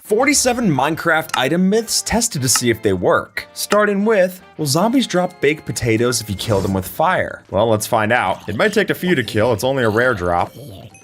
47 Minecraft item myths tested to see if they work. Starting with, will zombies drop baked potatoes if you kill them with fire? Well, let's find out. It might take a few to kill, it's only a rare drop.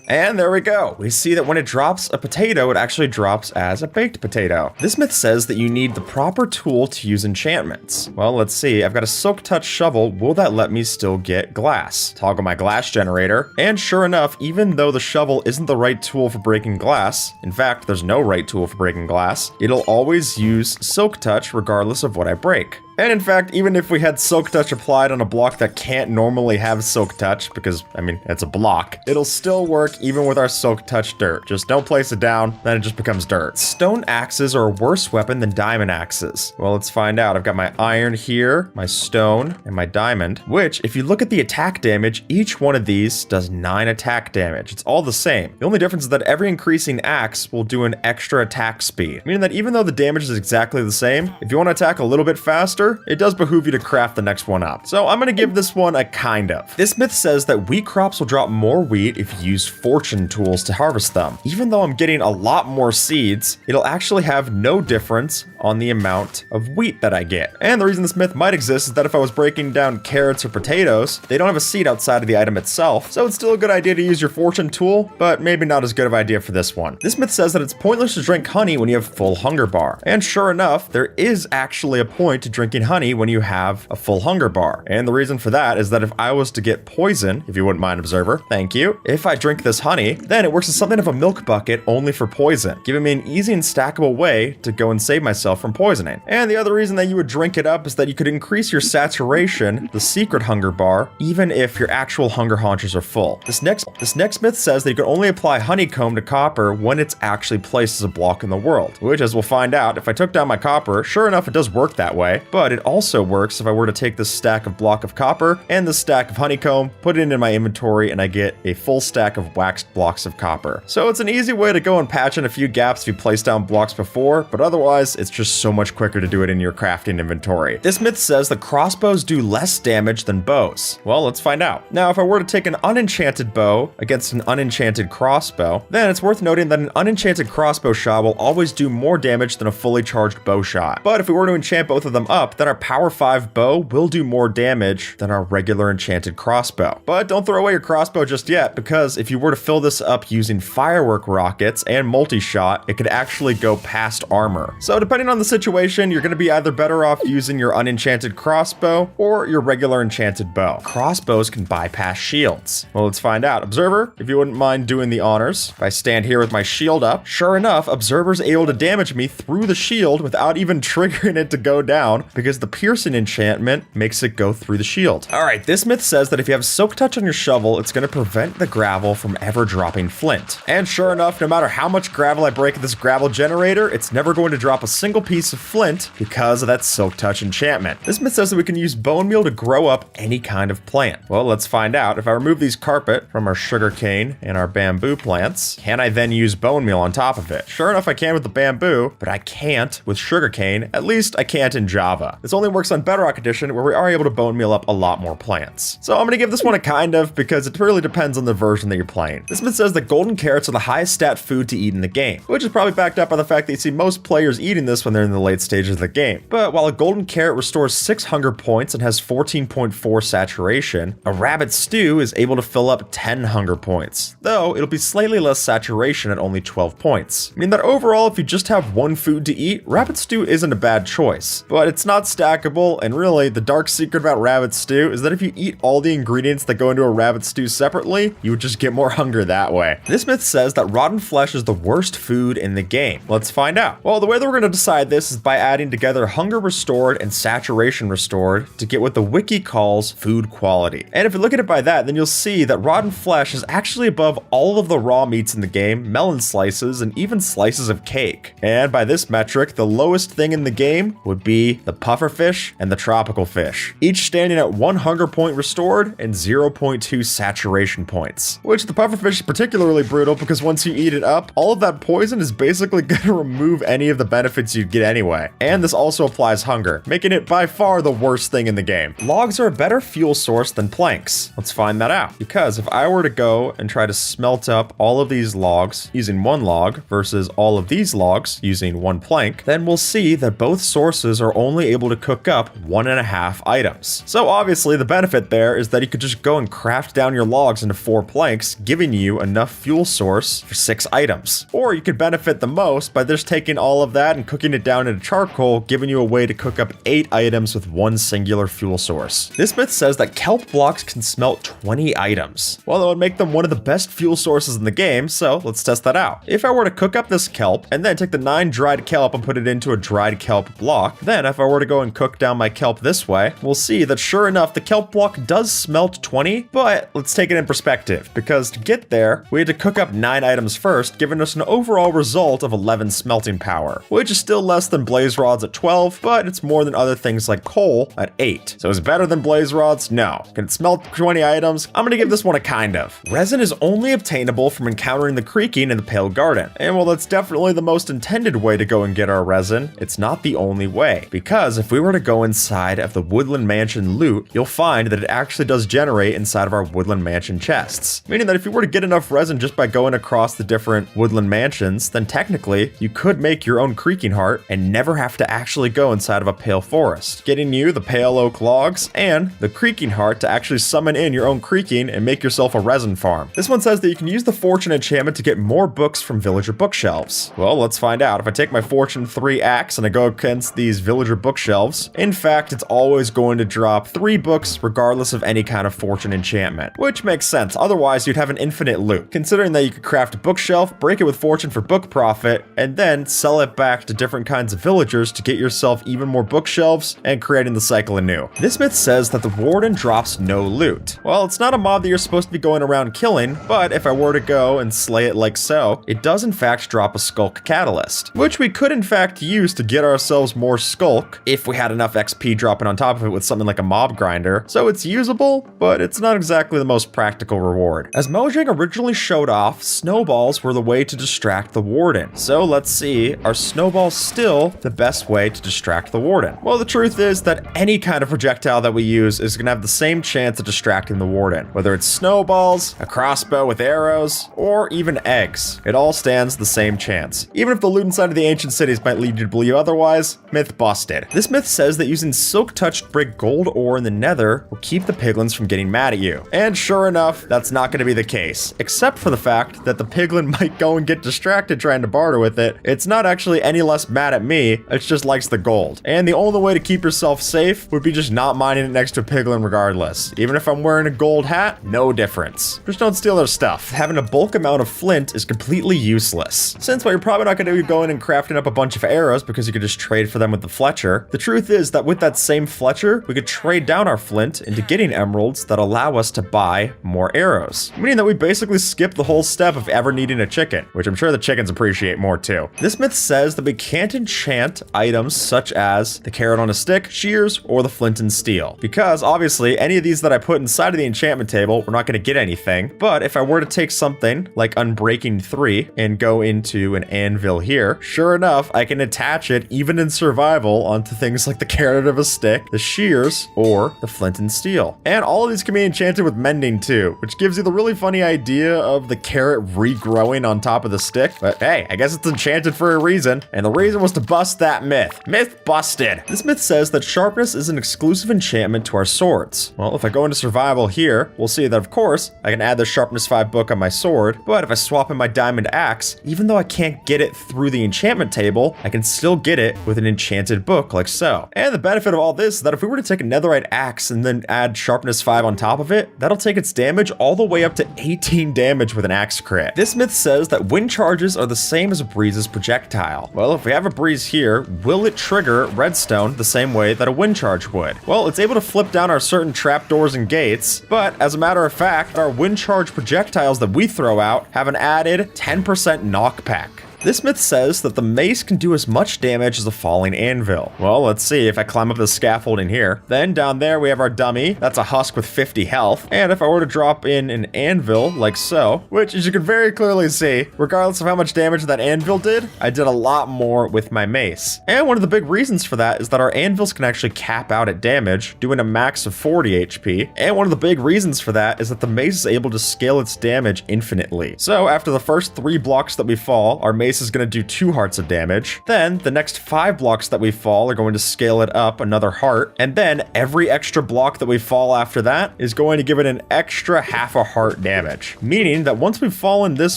And there we go. We see that when it drops a potato, it actually drops as a baked potato. This myth says that you need the proper tool to use enchantments. Well, let's see. I've got a silk touch shovel. Will that let me still get glass? Toggle my glass generator. And sure enough, even though the shovel isn't the right tool for breaking glass, in fact, there's no right tool for breaking glass, it'll always use silk touch regardless of what I break. And in fact, even if we had Silk Touch applied on a block that can't normally have Silk Touch, because, I mean, it's a block, it'll still work even with our Silk Touch dirt. Just don't place it down, then it just becomes dirt. Stone axes are a worse weapon than diamond axes. Well, let's find out. I've got my iron here, my stone, and my diamond, which, if you look at the attack damage, each one of these does 9 attack damage. It's all the same. The only difference is that every increasing axe will do an extra attack speed, meaning that even though the damage is exactly the same, if you want to attack a little bit faster, it does behoove you to craft the next one up. So I'm gonna give this one a kind of. This myth says that wheat crops will drop more wheat if you use fortune tools to harvest them. Even though I'm getting a lot more seeds, it'll actually have no difference on the amount of wheat that I get. And the reason this myth might exist is that if I was breaking down carrots or potatoes, they don't have a seed outside of the item itself, so it's still a good idea to use your fortune tool, but maybe not as good of an idea for this one. This myth says that it's pointless to drink honey when you have full hunger bar. And sure enough, there is actually a point to drinking honey when you have a full hunger bar. And the reason for that is that if I was to get poison, if you wouldn't mind, observer, thank you. If I drink this honey, then it works as something of a milk bucket only for poison, giving me an easy and stackable way to go and save myself from poisoning. And the other reason that you would drink it up is that you could increase your saturation, the secret hunger bar, even if your actual hunger haunches are full. This next myth says that you can only apply honeycomb to copper when it's actually placed as a block in the world, which, as we'll find out, if I took down my copper, sure enough, it does work that way, but it also works if I were to take this stack of block of copper and this stack of honeycomb, put it in my inventory, and I get a full stack of waxed blocks of copper. So it's an easy way to go and patch in a few gaps if you placed down blocks before, but otherwise, it's just so much quicker to do it in your crafting inventory. This myth says that crossbows do less damage than bows. Well, let's find out. Now, if I were to take an unenchanted bow against an unenchanted crossbow, then it's worth noting that an unenchanted crossbow shot will always do more damage than a fully charged bow shot. But if we were to enchant both of them up, then our Power 5 bow will do more damage than our regular enchanted crossbow. But don't throw away your crossbow just yet, because if you were to fill this up using firework rockets and multi-shot, it could actually go past armor. So depending on the situation, you're going to be either better off using your unenchanted crossbow or your regular enchanted bow. Crossbows can bypass shields. Well, let's find out. Observer, if you wouldn't mind doing the honors. If I stand here with my shield up, sure enough, Observer's able to damage me through the shield without even triggering it to go down, because the piercing enchantment makes it go through the shield. Alright, this myth says that if you have Silk Touch on your shovel, it's going to prevent the gravel from ever dropping flint. And sure enough, no matter how much gravel I break at this gravel generator, it's never going to drop a single piece of flint because of that Silk Touch enchantment. This myth says that we can use bone meal to grow up any kind of plant. Well, let's find out. If I remove these carpet from our sugarcane and our bamboo plants, can I then use bone meal on top of it? Sure enough, I can with the bamboo, but I can't with sugarcane. At least I can't in Java. This only works on Bedrock Edition, where we are able to bone meal up a lot more plants. So I'm gonna give this one a kind of, because it really depends on the version that you're playing. This myth says that golden carrots are the highest stat food to eat in the game, which is probably backed up by the fact that you see most players eating this when they're in the late stages of the game. But while a golden carrot restores 6 hunger points and has 14.4 saturation, a rabbit stew is able to fill up 10 hunger points, though it'll be slightly less saturation at only 12 points. I mean that overall, if you just have one food to eat, rabbit stew isn't a bad choice, but it's not stackable, and really, the dark secret about rabbit stew is that if you eat all the ingredients that go into a rabbit stew separately, you would just get more hunger that way. This myth says that rotten flesh is the worst food in the game. Let's find out. Well, the way that we're going to decide this is by adding together hunger restored and saturation restored to get what the wiki calls food quality. And if you look at it by that, then you'll see that rotten flesh is actually above all of the raw meats in the game, melon slices, and even slices of cake. And by this metric, the lowest thing in the game would be the pufferfish and the tropical fish, each standing at 1 hunger point restored and 0.2 saturation points. Which the pufferfish is particularly brutal because once you eat it up, all of that poison is basically going to remove any of the benefits you'd get anyway. And this also applies hunger, making it by far the worst thing in the game. Logs are a better fuel source than planks. Let's find that out. Because if I were to go and try to smelt up all of these logs using 1 log versus all of these logs using 1 plank, then we'll see that both sources are only able to cook up 1.5 items. So obviously the benefit there is that you could just go and craft down your logs into 4 planks, giving you enough fuel source for 6 items. Or you could benefit the most by just taking all of that and cooking it down into charcoal, giving you a way to cook up 8 items with 1 singular fuel source. This myth says that kelp blocks can smelt 20 items. Well, that would make them one of the best fuel sources in the game, so let's test that out. If I were to cook up this kelp and then take the 9 dried kelp and put it into a dried kelp block, then if I were to go and cook down my kelp this way, we'll see that sure enough, the kelp block does smelt 20, but let's take it in perspective, because to get there, we had to cook up 9 items first, giving us an overall result of 11 smelting power, which is still less than blaze rods at 12, but it's more than other things like coal at 8. So is it better than blaze rods? No. Can it smelt 20 items? I'm gonna give this one a kind of. Resin is only obtainable from encountering the creaking in the Pale Garden. And while that's definitely the most intended way to go and get our resin, it's not the only way. Because if we were to go inside of the Woodland Mansion loot, you'll find that it actually does generate inside of our Woodland Mansion chests. Meaning that if you were to get enough resin just by going across the different Woodland Mansions, then technically you could make your own creaking heart and never have to actually go inside of a pale forest, getting you the pale oak logs and the creaking heart to actually summon in your own creaking and make yourself a resin farm. This one says that you can use the fortune enchantment to get more books from villager bookshelves. Well, let's find out. If I take my fortune 3 axe and I go against these villager bookshelves, in fact, it's always going to drop 3 books regardless of any kind of fortune enchantment, which makes sense. Otherwise, you'd have an infinite loot, considering that you could craft a bookshelf, break it with fortune for book profit, and then sell it back to different kinds of villagers to get yourself even more bookshelves and creating the cycle anew. This myth says that the warden drops no loot. Well, it's not a mob that you're supposed to be going around killing, but if I were to go and slay it like so, it does in fact drop a skulk catalyst, which we could in fact use to get ourselves more skulk if we had enough XP dropping on top of it with something like a mob grinder. So it's usable, but it's not exactly the most practical reward. As Mojang originally showed off, snowballs were the way to distract the warden. So let's see, are snowballs still the best way to distract the warden? Well, the truth is that any kind of projectile that we use is going to have the same chance of distracting the warden. Whether it's snowballs, a crossbow with arrows, or even eggs, it all stands the same chance. Even if the loot inside of the ancient cities might lead you to believe otherwise, myth busted. This myth says that using silk-touched brick gold ore in the nether will keep the piglins from getting mad at you. And sure enough, that's not going to be the case, except for the fact that the piglin might go and get distracted trying to barter with it. It's not actually any less mad at me, it just likes the gold. And the only way to keep yourself safe would be just not mining it next to a piglin regardless. Even if I'm wearing a gold hat, no difference. Just don't steal their stuff. Having a bulk amount of flint is completely useless. Since while you're probably not going to be going and crafting up a bunch of arrows because you could just trade for them with the Fletcher, the truth is that with that same Fletcher, we could trade down our flint into getting emeralds that allow us to buy more arrows. Meaning that we basically skip the whole step of ever needing a chicken, which I'm sure the chickens appreciate more too. This myth says that we can't enchant items such as the carrot on a stick, shears, or the flint and steel. Because obviously any of these that I put inside of the enchantment table, we're not going to get anything. But if I were to take something like Unbreaking 3 and go into an anvil here, sure enough, I can attach it even in survival onto things like the carrot of a stick, the shears, or the flint and steel. And all of these can be enchanted with mending too, which gives you the really funny idea of the carrot regrowing on top of the stick. But hey, I guess it's enchanted for a reason, and the reason was to bust that myth. Myth busted! This myth says that sharpness is an exclusive enchantment to our swords. Well, if I go into survival here, we'll see that of course, I can add the sharpness 5 book on my sword, but if I swap in my diamond axe, even though I can't get it through the enchantment table, I can still get it with an enchanted book like so. And the benefit of all this is that if we were to take a netherite axe and then add sharpness 5 on top of it, that'll take its damage all the way up to 18 damage with an axe crit. This myth says that wind charges are the same as a breeze's projectile. Well, if we have a breeze here, will it trigger redstone the same way that a wind charge would? Well, it's able to flip down our certain trapdoors and gates, but as a matter of fact, our wind charge projectiles that we throw out have an added 10% knockback. This myth says that the mace can do as much damage as a falling anvil. Well, let's see if I climb up the scaffolding here. Then down there we have our dummy. That's a husk with 50 health. And if I were to drop in an anvil like so, which as you can very clearly see, regardless of how much damage that anvil did, I did a lot more with my mace. And one of the big reasons for that is that our anvils can actually cap out at damage, doing a max of 40 HP. And one of the big reasons for that is that the mace is able to scale its damage infinitely. So after the first 3 blocks that we fall, our mace is going to do 2 hearts of damage. Then the next 5 blocks that we fall are going to scale it up another heart. And then every extra block that we fall after that is going to give it an extra half a heart damage. Meaning that once we've fallen this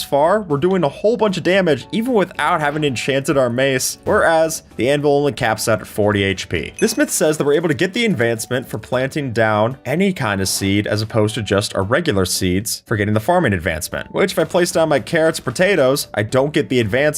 far, we're doing a whole bunch of damage even without having enchanted our mace, whereas the anvil only caps out at 40 HP. This myth says that we're able to get the advancement for planting down any kind of seed as opposed to just our regular seeds for getting the farming advancement, which if I place down my carrots, potatoes, I don't get the advancement,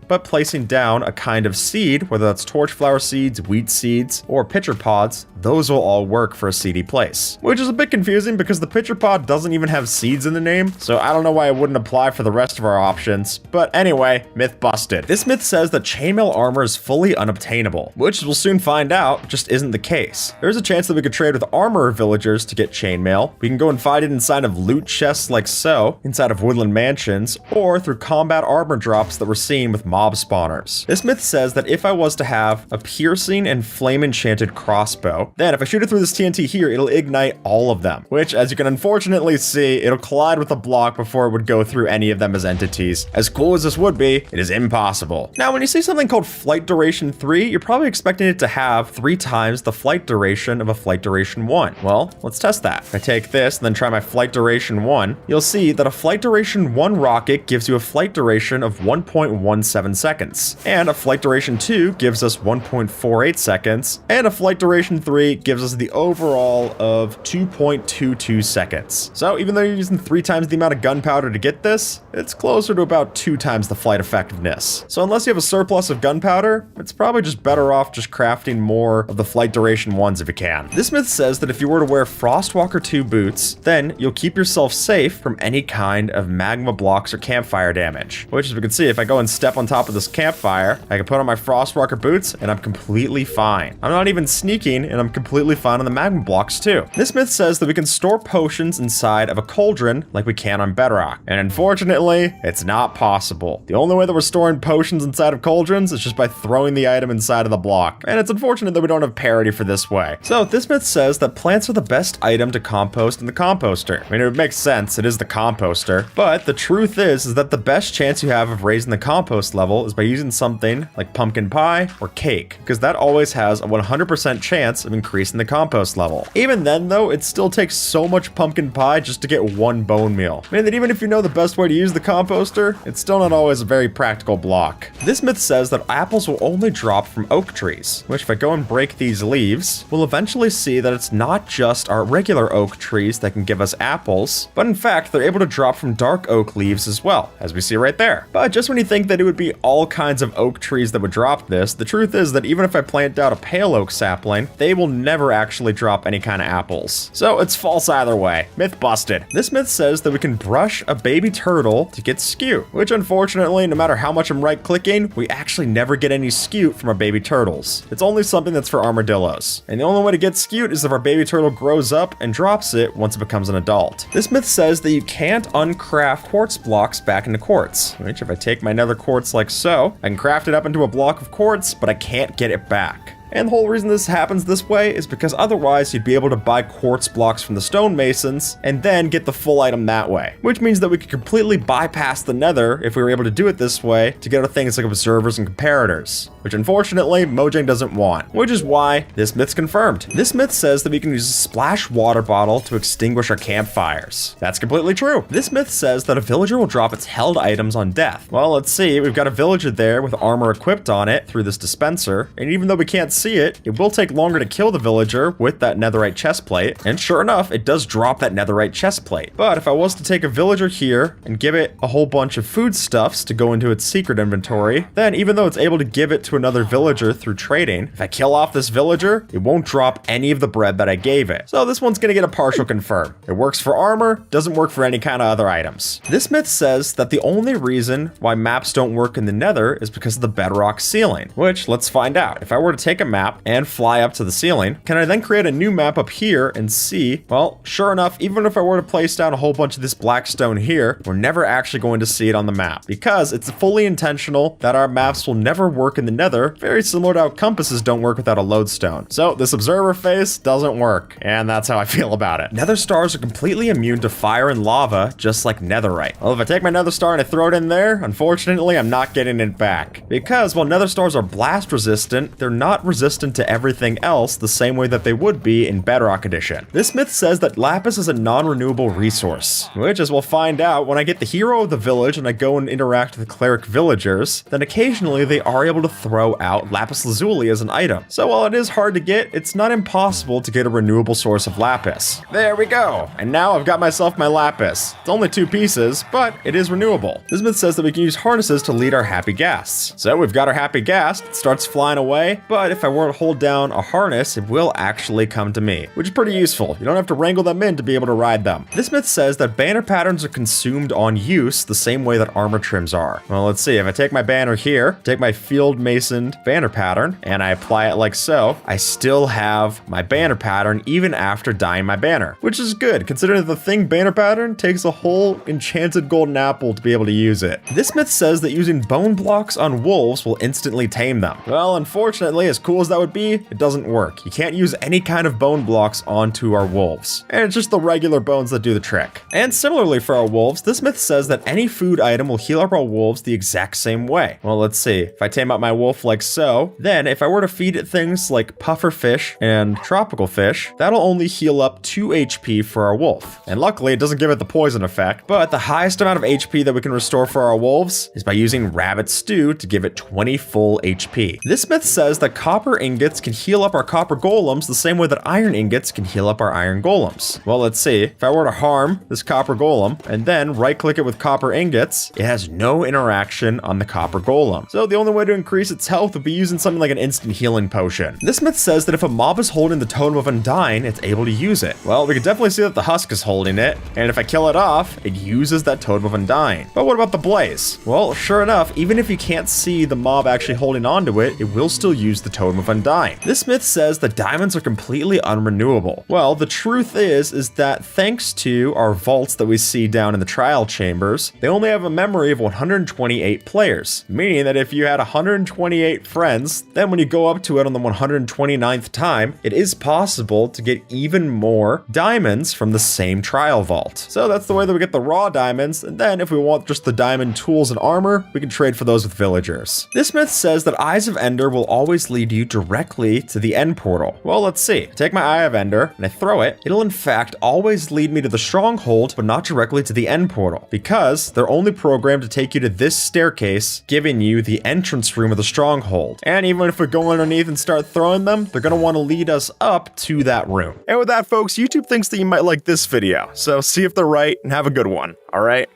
but placing down a kind of seed, whether that's torchflower seeds, wheat seeds, or pitcher pods, those will all work for a seedy place. Which is a bit confusing because the pitcher pod doesn't even have seeds in the name, so I don't know why it wouldn't apply for the rest of our options. But anyway, myth busted. This myth says that chainmail armor is fully unobtainable, which we'll soon find out just isn't the case. There's a chance that we could trade with armorer villagers to get chainmail. We can go and find it inside of loot chests like so, inside of woodland mansions, or through combat armor drops that we're seeing with mob spawners. This myth says that if I was to have a piercing and flame enchanted crossbow, then if I shoot it through this TNT here, it'll ignite all of them, which as you can unfortunately see, it'll collide with a block before it would go through any of them as entities. As cool as this would be, it is impossible. Now, when you see something called flight duration 3, you're probably expecting it to have 3 times the flight duration of a flight duration 1. Well, let's test that. If I take this and then try my flight duration 1, you'll see that a flight duration 1 rocket gives you a flight duration of 1.17 seconds, and a flight duration 2 gives us 1.48 seconds, and a flight duration 3 gives us the overall of 2.22 seconds. So even though you're using 3 times the amount of gunpowder to get this, it's closer to about 2 times the flight effectiveness. So unless you have a surplus of gunpowder, it's probably just better off just crafting more of the flight duration 1s if you can. This myth says that if you were to wear Frostwalker 2 boots, then you'll keep yourself safe from any kind of magma blocks or campfire damage. Which, as we can see, if I go and step on top of this campfire, I can put on my Frostwalker boots and I'm completely fine. I'm not even sneaking and I'm completely fine on the magma blocks too. This myth says that we can store potions inside of a cauldron like we can on Bedrock. And unfortunately, it's not possible. The only way that we're storing potions inside of cauldrons is just by throwing the item inside of the block. And it's unfortunate that we don't have parity for this way. So this myth says that plants are the best item to compost in the composter. I mean, it makes sense, it is the composter, but the truth is that the best chance you have of raising the compost level is by using something like pumpkin pie or cake, because that always has a 100% chance of increasing the compost level. Even then though, it still takes so much pumpkin pie just to get 1 bone meal. I mean that even if you know the best way to use the composter, it's still not always a very practical block. This myth says that apples will only drop from oak trees, which if I go and break these leaves, we'll eventually see that it's not just our regular oak trees that can give us apples, but in fact they're able to drop from dark oak leaves as well, as we see right there. But just when you think that it would be all kinds of oak trees that would drop this, the truth is that even if I plant out a pale oak sapling, they will never actually drop any kind of apples. So it's false either way. Myth busted. This myth says that we can brush a baby turtle to get scute, which unfortunately, no matter how much I'm right clicking, we actually never get any scute from our baby turtles. It's only something that's for armadillos. And the only way to get scute is if our baby turtle grows up and drops it once it becomes an adult. This myth says that you can't uncraft quartz blocks back into quartz, which if I take my nether quartz like so, I can craft it up into a block of quartz, but I can't get it back. And the whole reason this happens this way is because otherwise you'd be able to buy quartz blocks from the stonemasons and then get the full item that way. Which means that we could completely bypass the nether if we were able to do it this way to get our things like observers and comparators. Which unfortunately, Mojang doesn't want. Which is why this myth's confirmed. This myth says that we can use a splash water bottle to extinguish our campfires. That's completely true. This myth says that a villager will drop its held items on death. Well, let's see. We've got a villager there with armor equipped on it through this dispenser. And even though we can't see it, it will take longer to kill the villager with that netherite chestplate, and sure enough, it does drop that netherite chestplate. But if I was to take a villager here and give it a whole bunch of foodstuffs to go into its secret inventory, then even though it's able to give it to another villager through trading, if I kill off this villager, it won't drop any of the bread that I gave it. So this one's gonna get a partial confirm. It works for armor, doesn't work for any kind of other items. This myth says that the only reason why maps don't work in the nether is because of the bedrock ceiling, which let's find out. If I were to take a map and fly up to the ceiling, can I then create a new map up here and see, well, sure enough, even if I were to place down a whole bunch of this black stone here, we're never actually going to see it on the map because it's fully intentional that our maps will never work in the nether, very similar to how compasses don't work without a lodestone. So this observer face doesn't work, and that's how I feel about it. Nether stars are completely immune to fire and lava, just like netherite. Well, if I take my nether star and I throw it in there, unfortunately, I'm not getting it back. Because while nether stars are blast resistant, they're not resistant to everything else the same way that they would be in Bedrock Edition. This myth says that lapis is a non-renewable resource, which, as we'll find out, when I get the hero of the village and I go and interact with the cleric villagers, then occasionally they are able to throw out lapis lazuli as an item. So while it is hard to get, it's not impossible to get a renewable source of lapis. There we go. And now I've got myself my lapis. It's only 2 pieces, but it is renewable. This myth says that we can use harnesses to lead our happy ghasts. So we've got our happy ghast, it starts flying away, but if I were to hold down a harness, it will actually come to me, which is pretty useful. You don't have to wrangle them in to be able to ride them. This myth says that banner patterns are consumed on use the same way that armor trims are. Well, let's see. If I take my banner here, take my field masoned banner pattern, and I apply it like so, I still have my banner pattern even after dyeing my banner, which is good considering that the thing banner pattern takes a whole enchanted golden apple to be able to use it. This myth says that using bone blocks on wolves will instantly tame them. Well, unfortunately, as cool as that would be, it doesn't work. You can't use any kind of bone blocks onto our wolves, and it's just the regular bones that do the trick. And similarly for our wolves, this myth says that any food item will heal up our wolves the exact same way. Well, let's see. If I tame up my wolf like so, then if I were to feed it things like puffer fish and tropical fish, that'll only heal up 2 HP for our wolf. And luckily, it doesn't give it the poison effect, but the highest amount of HP that we can restore for our wolves is by using rabbit stew to give it 20 full HP. This myth says that copper ingots can heal up our copper golems the same way that iron ingots can heal up our iron golems. Well, let's see. If I were to harm this copper golem and then right-click it with copper ingots, it has no interaction on the copper golem. So the only way to increase its health would be using something like an instant healing potion. This myth says that if a mob is holding the Totem of Undying, it's able to use it. Well, we can definitely see that the husk is holding it, and if I kill it off, it uses that Totem of Undying. But what about the blaze? Well, sure enough, even if you can't see the mob actually holding onto it, it will still use the Totem of Undying. This myth says that diamonds are completely unrenewable. Well, the truth is that thanks to our vaults that we see down in the trial chambers, they only have a memory of 128 players, meaning that if you had 128 friends, then when you go up to it on the 129th time, it is possible to get even more diamonds from the same trial vault. So that's the way that we get the raw diamonds, and then if we want just the diamond tools and armor, we can trade for those with villagers. This myth says that Eyes of Ender will always lead you directly to the end portal. Well, let's see. I take my Eye of Ender and I throw it. It'll in fact always lead me to the stronghold, but not directly to the end portal, because they're only programmed to take you to this staircase, giving you the entrance room of the stronghold. And even if we go underneath and start throwing them, they're going to want to lead us up to that room. And with that, folks, YouTube thinks that you might like this video, so see if they're right and have a good one, all right?